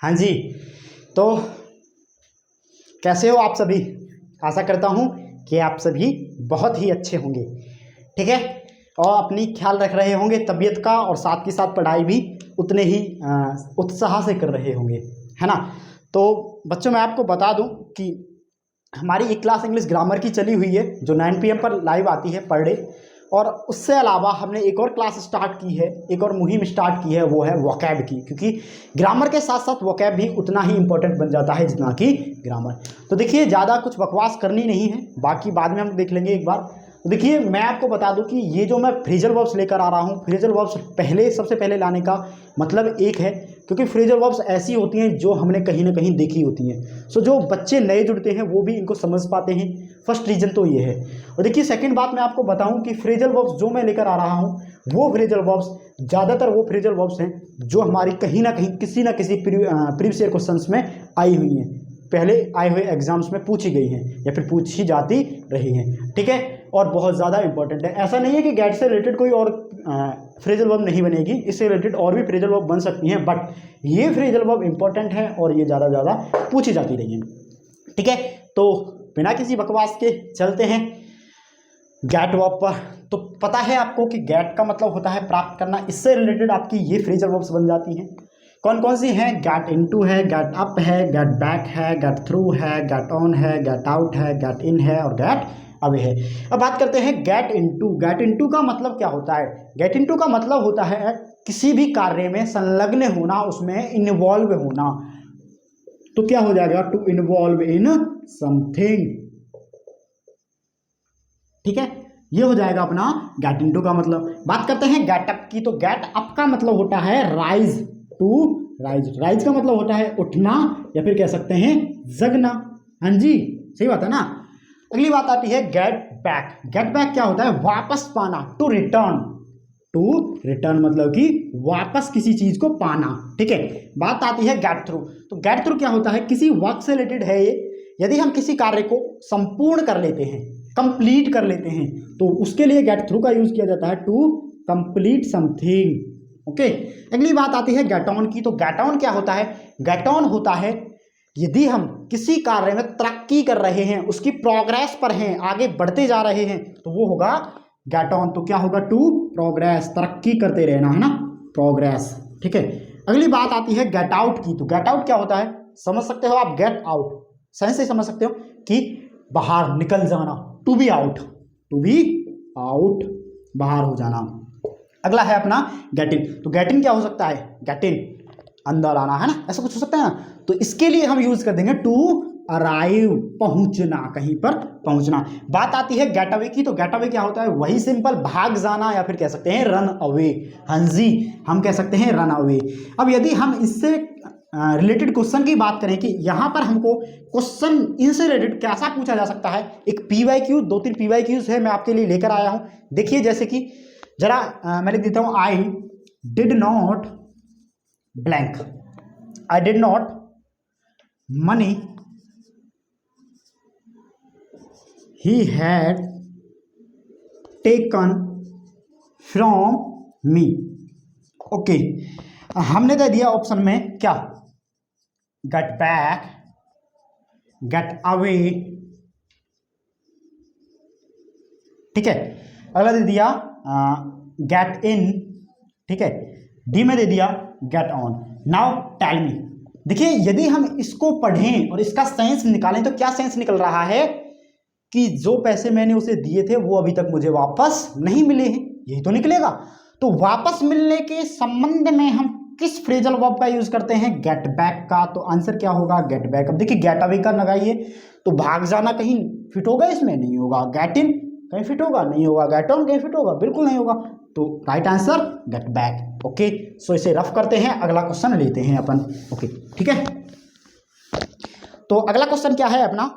हाँ जी। तो कैसे हो आप सभी? आशा करता हूँ कि आप सभी बहुत ही अच्छे होंगे। ठीक है, और अपनी ख्याल रख रहे होंगे तबीयत का, और साथ के साथ पढ़ाई भी उतने ही उत्साह से कर रहे होंगे, है ना। तो बच्चों, मैं आपको बता दूं कि हमारी एक क्लास इंग्लिश ग्रामर की चली हुई है जो 9 PM पर लाइव आती है पर डे। और उससे अलावा हमने एक और क्लास स्टार्ट की है, एक और मुहिम स्टार्ट की है, वो है वोकैब की। क्योंकि ग्रामर के साथ साथ वोकैब भी उतना ही इंपॉर्टेंट बन जाता है जितना कि ग्रामर। तो देखिए, ज़्यादा कुछ बकवास करनी नहीं है, बाकी बाद में हम देख लेंगे एक बार। तो देखिए, मैं आपको बता दूं कि ये जो मैं फ्रेजल वर्ब्स लेकर आ रहा हूँ, फ्रेजल वर्ब्स सबसे पहले लाने का मतलब एक है, क्योंकि फ्रेजल वर्ब्स ऐसी होती हैं जो हमने कहीं ना कहीं देखी होती हैं। सो जो बच्चे नए जुड़ते हैं वो भी इनको समझ पाते हैं। फर्स्ट रीजन तो ये है। और देखिए, सेकंड बात मैं आपको बताऊं कि फ्रेजल वर्ब्स जो मैं लेकर आ रहा हूं, वो फ्रेजल वर्ब्स ज़्यादातर वो फ्रेजल वर्ब्स हैं जो हमारी कहीं ना कहीं किसी ना किसी प्रीवियस ईयर क्वेश्चंस में आई हुई हैं, पहले आए हुए एग्जाम्स में पूछी गई हैं या फिर पूछी जाती रही हैं। ठीक है, और बहुत ज़्यादा इंपॉर्टेंट है। ऐसा नहीं है कि गेट से रिलेटेड कोई और फ्रेजल वर्ब नहीं बनेगी, इससे रिलेटेड और भी फ्रेजल वर्ब बन सकती हैं, बट ये फ्रेजल वर्ब इंपॉर्टेंट है और ये ज़्यादा पूछी जाती रही हैं। ठीक है, तो बिना किसी बकवास के चलते हैं गेट वर्ब पर। तो पता है आपको कि गेट का मतलब होता है प्राप्त करना। इससे रिलेटेड आपकी ये फ्रेजल वर्ब्स बन जाती हैं। कौन कौन सी हैं? गेट इनटू है, गेट अप है, गेट बैक है, गेट थ्रू है, गेट ऑन है, गेट आउट है, गेट इन है और गेट अवे है। अब बात करते हैं गेट इनटू। गेट इनटू का मतलब क्या होता है? गेट इनटू का मतलब होता है किसी भी कार्य में संलग्न होना, उसमें इन्वॉल्व होना। तो क्या हो जाएगा? To involve in something. ठीक है, ये हो जाएगा अपना गेट इनटू का मतलब। बात करते हैं गेट अप की। तो गेट अप का मतलब होता है राइज टू राइज। राइज का मतलब होता है उठना या फिर कह सकते हैं जगना। हाँ जी, सही बात है ना। अगली बात आती है गेट बैक। गेट बैक क्या होता है? वापस पाना, टू रिटर्न। टू रिटर्न मतलब कि वापस किसी चीज को पाना। ठीक है, बात आती है गेट थ्रू। तो गेट थ्रू क्या होता है? किसी वर्क से रिलेटेड है ये। यदि हम किसी कार्य को संपूर्ण कर लेते हैं, कंप्लीट कर लेते हैं, तो उसके लिए गेट थ्रू का यूज किया जाता है, टू कंप्लीट समथिंग। ओके, अगली बात आती है गेट ऑन की। तो गेट ऑन क्या होता है? गेट ऑन होता है यदि हम किसी कार्य में तरक्की कर रहे हैं, उसकी प्रोग्रेस पर हैं, आगे बढ़ते जा रहे हैं, तो वो होगा गेट ऑन। तो क्या होगा? टू प्रोग्रेस, तरक्की करते रहना, है ना, प्रोग्रेस। ठीक है, अगली बात आती है गेट आउट की। तो गेट आउट क्या होता है? समझ सकते हो आप, गेट आउट सही से समझ सकते हो कि बाहर निकल जाना, to be out. To be out, बाहर हो जाना। अगला है अपना गेट इन। तो गेट इन क्या हो सकता है? गेट इन, अंदर आना, है ना, ऐसा कुछ हो सकता है ना। तो इसके लिए हम यूज कर देंगे टू अराइव, पहुंचना, कहीं पर पहुंचना। बात आती है गेट अवे की। तो गेट अवे क्या होता है? वही सिंपल भाग जाना या फिर कह सकते हैं रन अवे। हाँ जी, हम कह सकते हैं रन अवे। अब यदि हम इससे रिलेटेड क्वेश्चन की बात करें कि यहाँ पर हमको क्वेश्चन इनसे रिलेटेड कैसा पूछा जा सकता है, एक PYQ, 2-3 PYQs है मैं आपके लिए लेकर आया हूँ। देखिए, जैसे कि जरा मैं लिख देता हूँ, I did not blank, I did not money he had taken from me। Okay, हमने दे दिया ऑप्शन में क्या? Get back, get away. ठीक है, अगला दे दिया गेट इन। ठीक है, डी में दे दिया get on. Now tell me. देखिए, यदि हम इसको पढ़ें और इसका सेंस निकालें तो क्या सेंस निकल रहा है कि जो पैसे मैंने उसे दिए थे वो अभी तक मुझे वापस नहीं मिले हैं, यही तो निकलेगा। तो वापस मिलने के संबंध में हम किस फ्रेजल वर्ब का यूज करते हैं? गेट बैक का। तो आंसर क्या होगा? Get back. अब देखिए, गेट अवे का लगाइए तो भाग जाना कहीं फिट होगा इसमें? नहीं होगा। गेट इन कहीं फिट होगा? नहीं होगा। गेट ऑन कहीं फिट होगा? बिल्कुल नहीं होगा। तो right answer get back. Okay, so इसे रफ करते हैं, अगला क्वेश्चन लेते हैं अपन। ओके, ठीक है, तो अगला क्वेश्चन क्या है अपना?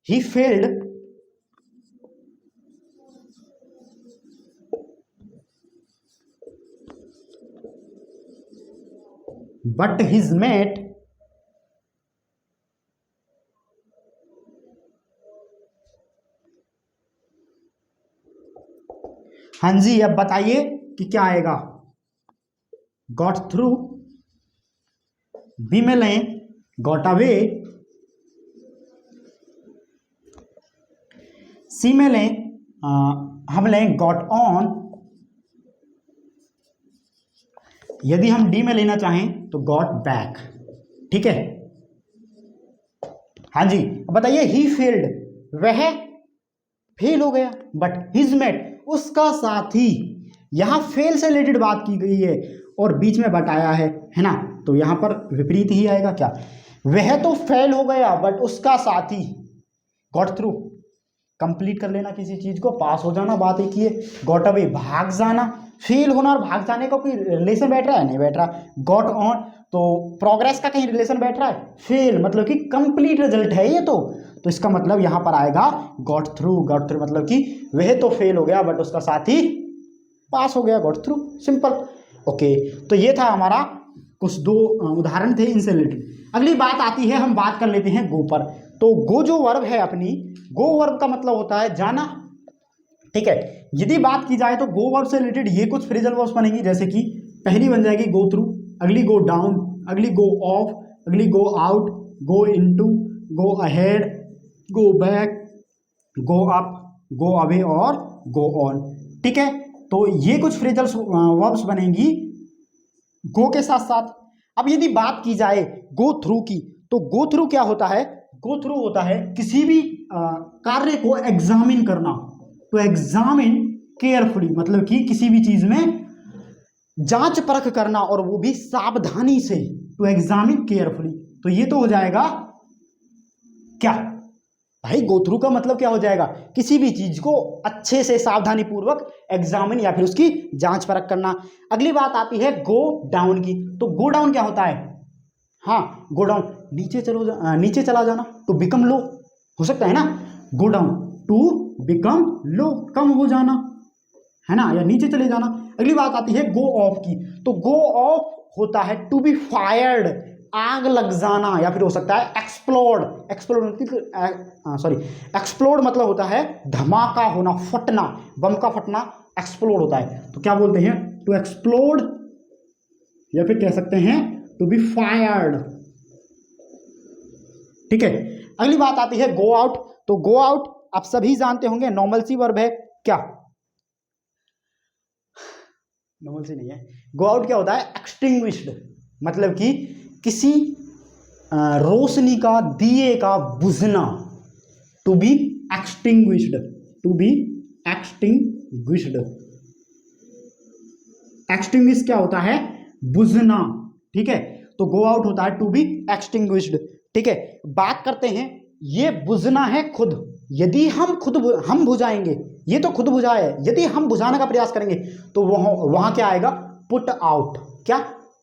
He failed but his mate हाँ जी, अब बताइए कि क्या आएगा? गॉट थ्रू बी में लें गॉट अवे, सी में लें हम लें गॉट ऑन, यदि हम डी में लेना चाहें तो गॉट बैक। ठीक है, हाँ जी। अब बताइए ही फेल्ड, वह फेल हो गया, बट हिज मेट उसका साथी, यहां फेल से रिलेटेड बात की गई है और बीच में बट आया है ना, तो यहां पर विपरीत ही आएगा क्या, वह तो फेल हो गया बट उसका साथी गॉट थ्रू, कंप्लीट कर लेना किसी चीज को, पास हो जाना, बात एक ही है। गॉट अवे भाग जाना, फेल होना और भाग जाने का कोई रिलेशन बैठ रहा है, नहीं बैठ रहा। गॉट ऑन तो प्रोग्रेस का कहीं रिलेशन बैठ रहा है, फेल मतलब कि कंप्लीट रिजल्ट है ये तो इसका मतलब यहां पर आएगा गॉट थ्रू। गॉट थ्रू मतलब कि वह तो फेल हो गया बट उसका साथी पास हो गया, गॉट थ्रू, सिंपल। ओके, तो ये था हमारा कुछ दो उदाहरण थे इनसे रिलेटेड। अगली बात आती है, हम बात कर लेते हैं गो पर। तो गो जो वर्ब है अपनी, गो वर्ब का मतलब होता है जाना। ठीक है, यदि बात की जाए तो गो वर्ब से रिलेटेड ये कुछ फ्रेजल वर्ब्स बनेंगी, जैसे कि पहली बन जाएगी गो थ्रू, अगली गो डाउन, अगली गो ऑफ, अगली go out, go into, go ahead, go back, go up, go away और गो ऑन। ठीक है, तो ये कुछ फ्रेजल वर्ब्स बनेंगी गो के साथ साथ। अब यदि बात की जाए गो थ्रू की, तो गो थ्रू क्या होता है, गो थ्रू होता है किसी भी कार्य को एग्जामिन करना, तो एग्जामिन केयरफुली मतलब कि किसी भी चीज में जांच परख करना और वो भी सावधानी से, तो एग्जामिन केयरफुली। तो ये तो हो जाएगा क्या भाई, गो थ्रू का मतलब क्या हो जाएगा, किसी भी चीज को अच्छे से सावधानी पूर्वक एग्जामिन या फिर उसकी जांच परख करना। अगली बात आती है गो डाउन की, तो गो डाउन क्या होता है, हाँ गो डाउन नीचे चला जाना, टू बिकम लो, हो सकता है ना, गो डाउन टू बिकम लो, कम हो जाना है ना, या नीचे चले जाना। अगली बात आती है गो ऑफ की, तो गो ऑफ होता है टू बी फायर्ड, आग लग जाना, या फिर हो सकता है एक्सप्लोड। एक्सप्लोड मतलब होता है धमाका होना, फटना, बम का फटना एक्सप्लोड होता है। तो क्या बोलते हैं, टू एक्सप्लोड, या फिर कह सकते हैं टू बी फायर्ड। ठीक है, अगली बात आती है गो आउट, तो गो आउट आप सभी जानते होंगे नॉर्मल सी वर्ब है, क्या नॉर्मल सी नहीं है, गो आउट क्या होता है, एक्सटिंग्विश्ड, मतलब कि किसी रोशनी का, दिए का बुझना, to be extinguished, to be extinguished. Extinguish क्या होता है, बुझना। ठीक है, तो गो आउट होता है टू बी एक्सटिंग्विश्ड। ठीक है, बात करते हैं, ये बुझना है खुद, यदि हम बुझाएंगे, ये तो खुद बुझाए है, यदि हम बुझाने का प्रयास करेंगे तो वहां क्या आएगा, पुट आउट। क्या,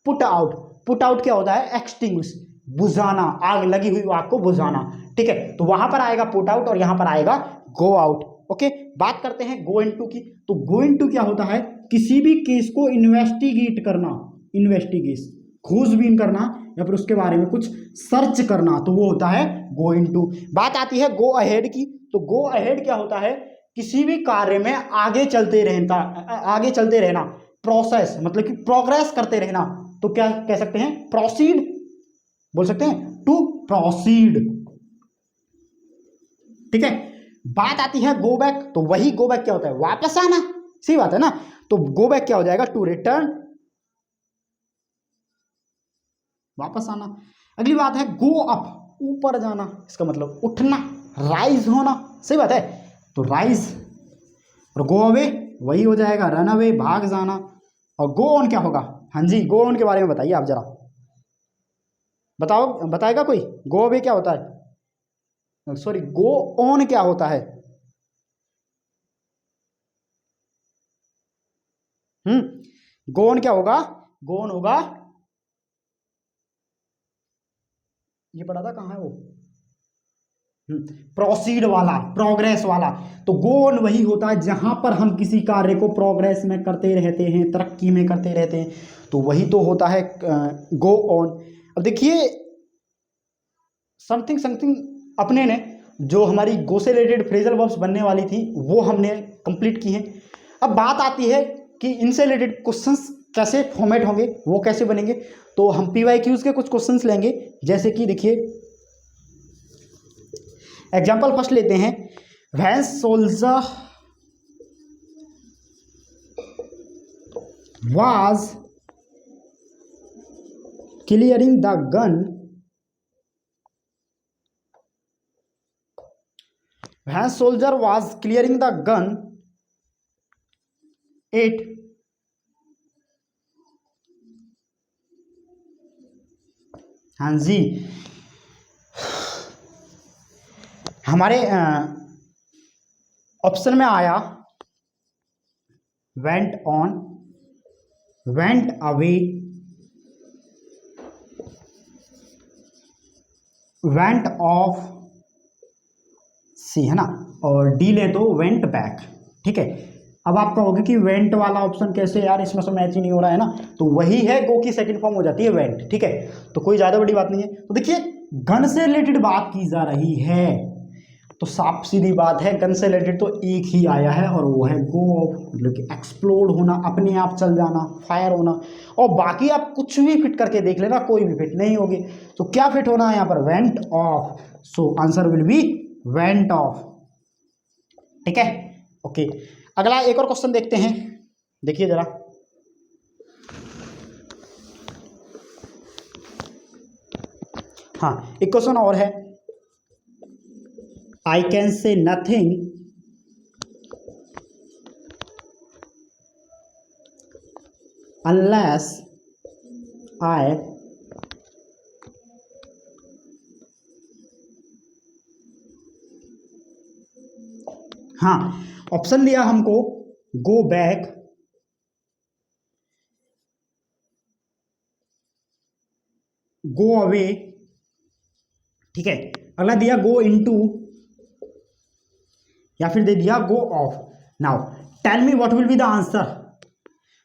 पुट आउट। पुट आउट क्या होता है, एक्सटिंग्विश, बुझाना, आग लगी हुई आग को बुझाना। ठीक है, तो वहां पर आएगा पुट आउट और यहां पर आएगा गो आउट। ओके, बात करते हैं गो इनटू की, तो गो इनटू क्या होता है, किसी भी केस को इन्वेस्टिगेट करना, इन्वेस्टिगेट, खोजबीन करना, या फिर उसके बारे में कुछ सर्च करना, तो वो होता है गो इनटू। बात आती है गो अहेड की, तो गो अहेड क्या होता है, किसी भी कार्य में आगे चलते रहना, प्रोसेस मतलब कि प्रोग्रेस करते रहना, तो क्या कह सकते हैं, प्रोसीड बोल सकते हैं, टू प्रोसीड। ठीक है, बात आती है गो बैक, तो वही गो बैक क्या होता है, वापस आना, सही बात है ना, तो गो बैक क्या हो जाएगा, टू रिटर्न, वापस आना। अगली बात है गो अप, ऊपर जाना, इसका मतलब उठना, राइज होना, सही बात है, तो राइज। और गो अवे वही हो जाएगा, रन अवे, भाग जाना। और गो ऑन क्या होगा, हाँ जी, गो ऑन के बारे में बताइए आप जरा, बताएगा कोई, गो अवे क्या होता है, सॉरी गो ऑन क्या होता है, गो ऑन क्या होगा, गो ऑन होगा, ये पढ़ा था, कहाँ है वो, प्रोसीड वाला, प्रोग्रेस वाला। तो गो ऑन वही होता है जहां पर हम किसी कार्य को प्रोग्रेस में करते रहते हैं, तरक्की में करते रहते हैं, तो वही तो होता है गो ऑन। अब देखिए, समथिंग अपने ने जो हमारी गो से रिलेटेड फ्रेजल वर्ब्स बनने वाली थी वो हमने कंप्लीट की हैं। अब बात आती है कि इनसे रिलेटेड क्वेश्चंस कैसे फॉर्मेट होंगे, वो कैसे बनेंगे। तो हम PYQs के कुछ क्वेश्चंस लेंगे, जैसे कि देखिए एग्जाम्पल फर्स्ट लेते हैं। When soldier was clearing the gun, when soldier was clearing the gun it हाँ जी, हमारे ऑप्शन में आया went on, went away, went off, see है ना, और डी ले तो वेंट बैक। ठीक है, अब आप कहोगे कि वेंट वाला ऑप्शन कैसे यार, इसमें तो मैच ही नहीं हो रहा है ना, तो वही है गो की सेकंड फॉर्म हो जाती है वेंट। ठीक है, तो कोई ज़्यादा बड़ी बात नहीं है। तो देखिए गन से रिलेटेड बात की जा रही है, तो साफ सीधी बात है, गन से रिलेटेड तो एक ही आया है और वो है गो ऑफ, मतलब कि एक्सप्लोड होना, अपने आप चल जाना, फायर होना। और बाकी आप कुछ भी फिट करके देख लेना, कोई भी फिट नहीं होगी। तो क्या फिट होना है यहाँ पर, went of. So answer will be went of. ठीक है, ओके। अगला एक और क्वेश्चन देखते हैं, देखिए जरा। हाँ, एक क्वेश्चन और है। I can say nothing unless I हाँ, ऑप्शन दिया हमको गो बैक, गो अवे, ठीक है, अगला दिया गो इनटू, या फिर दे दिया go off. Now tell me what will be the answer.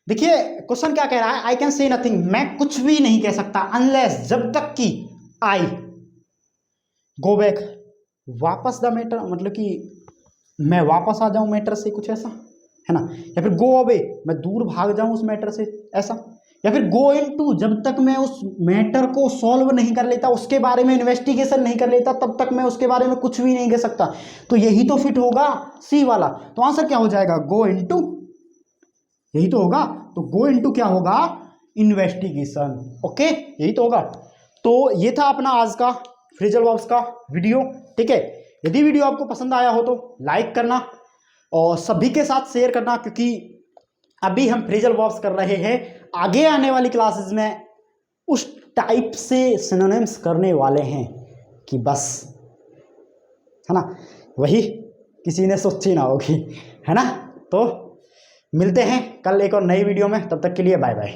देखिए क्वेश्चन क्या कह रहा है, आई कैन से नथिंग, मैं कुछ भी नहीं कह सकता, अनलेस, जब तक कि आई गो बैक, वापस द मैटर, मतलब कि मैं वापस आ जाऊं मैटर से, कुछ ऐसा है ना, या फिर गो अवे, मैं दूर भाग जाऊं उस मैटर से, ऐसा, या फिर गो इनटू, जब तक मैं उस मैटर को सॉल्व नहीं कर लेता, उसके बारे में इन्वेस्टिगेशन नहीं कर लेता, तब तक मैं उसके बारे में कुछ भी नहीं कह सकता। तो यही तो फिट होगा सी वाला। तो आंसर क्या हो जाएगा, गो इनटू, यही तो होगा। तो गो इनटू क्या होगा, इन्वेस्टिगेशन। ओके, यही तो होगा। तो ये था अपना आज का फ्रेजल वर्ब्स का वीडियो। ठीक है, यदि वीडियो आपको पसंद आया हो तो लाइक करना और सभी के साथ शेयर करना, क्योंकि अभी हम फ्रेजल वर्ब्स कर रहे हैं, आगे आने वाली क्लासेस में उस टाइप से सिनोनिम्स करने वाले हैं कि बस, है ना, वही किसी ने सोची ना होगी, है ना। तो मिलते हैं कल एक और नई वीडियो में, तब तक के लिए बाय बाय।